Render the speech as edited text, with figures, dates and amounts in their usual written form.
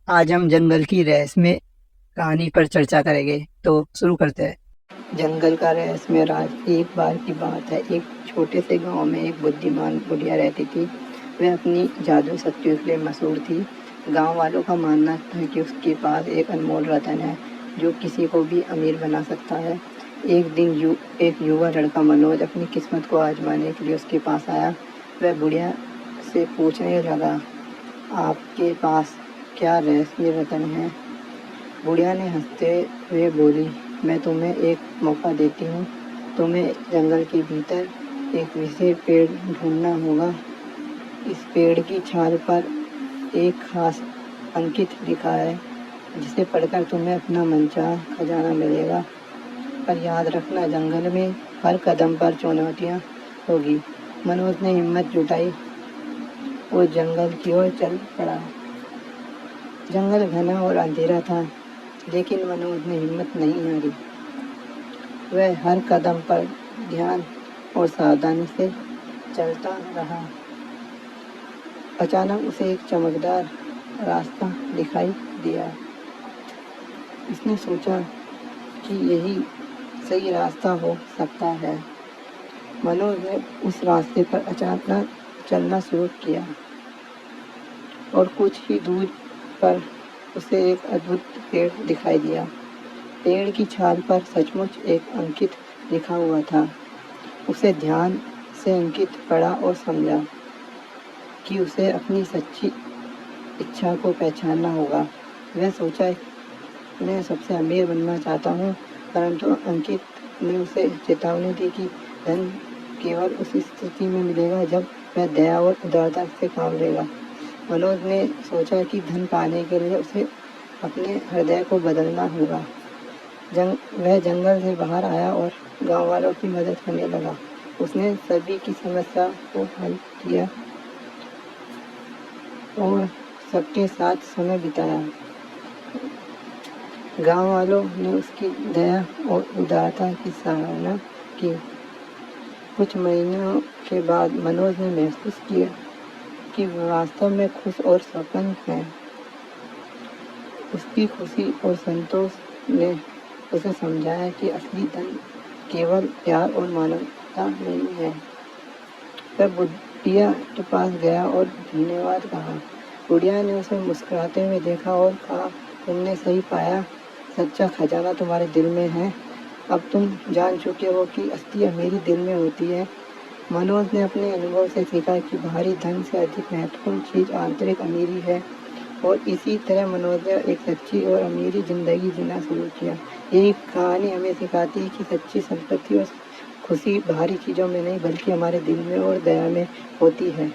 आज हम जंगल की रहस्यमय कहानी पर चर्चा करेंगे। तो शुरू करते हैं। जंगल का रहस्यमय राज। एक बार की बात है, एक छोटे से गांव में एक बुद्धिमान बुढ़िया रहती थी। वह अपनी जादू शक्तियों के लिए मशहूर थी। गांव वालों का मानना था कि उसके पास एक अनमोल रतन है जो किसी को भी अमीर बना सकता है। एक दिन एक युवा लड़का मनोज अपनी किस्मत को आजमाने के लिए उसके पास आया। वह बुढ़िया से पूछने लगा, आपके पास क्या रहस्यमय रतन है? बुढ़िया ने हंसते हुए बोली, मैं तुम्हें एक मौका देती हूँ। तुम्हें जंगल के भीतर एक विशेष पेड़ ढूंढना होगा। इस पेड़ की छाल पर एक खास अंकित लिखा है जिसे पढ़कर तुम्हें अपना मनचाहा खजाना मिलेगा। पर याद रखना, जंगल में हर कदम पर चुनौतियाँ होगी। मनोज ने हिम्मत जुटाई और जंगल की ओर चल पड़ा। जंगल घना और अंधेरा था, लेकिन मनोज ने हिम्मत नहीं हारी। वह हर कदम पर ध्यान और सावधानी से चलता रहा। अचानक उसे एक चमकदार रास्ता दिखाई दिया। उसने सोचा कि यही सही रास्ता हो सकता है। मनोज ने उस रास्ते पर अचानक चलना शुरू किया और कुछ ही दूर पर उसे एक अद्भुत पेड़ दिखाई दिया। पेड़ की छाल पर सचमुच एक अंकित लिखा हुआ था। उसे ध्यान से अंकित पढ़ा और समझा कि उसे अपनी सच्ची इच्छा को पहचानना होगा। वह सोचा, मैं सबसे अमीर बनना चाहता हूँ, परंतु अंकित ने उसे चेतावनी दी कि धन केवल उस स्थिति में मिलेगा जब वह दया और उदारता से काम लेगा। मनोज ने सोचा कि धन पाने के लिए उसे अपने हृदय को बदलना होगा। वह जंगल से बाहर आया और गांव वालों की मदद करने लगा। उसने सभी की समस्या को हल किया और सबके साथ समय बिताया। गांव वालों ने उसकी दया और उदारता की सराहना की। कुछ महीनों के बाद मनोज ने महसूस किया कि वह वास्तव में खुश और संपन्न है। उसकी खुशी और संतोष ने उसे समझाया कि असली धन केवल प्यार और मानवता नहीं है। वह बुढ़िया के पास गया और धन्यवाद कहा। बुढ़िया ने उसे मुस्कुराते हुए देखा और कहा, तुमने सही पाया, सच्चा खजाना तुम्हारे दिल में है। अब तुम जान चुके हो कि असली अमीरी दिल में होती है। मनोज ने अपने अनुभव से सीखा कि बाहरी धन से अधिक महत्वपूर्ण चीज़ आंतरिक अमीरी है, और इसी तरह मनोज ने एक सच्ची और अमीरी जिंदगी जीना शुरू किया। यही कहानी हमें सिखाती है कि सच्ची संपत्ति और खुशी बाहरी चीज़ों में नहीं, बल्कि हमारे दिल में और दया में होती है।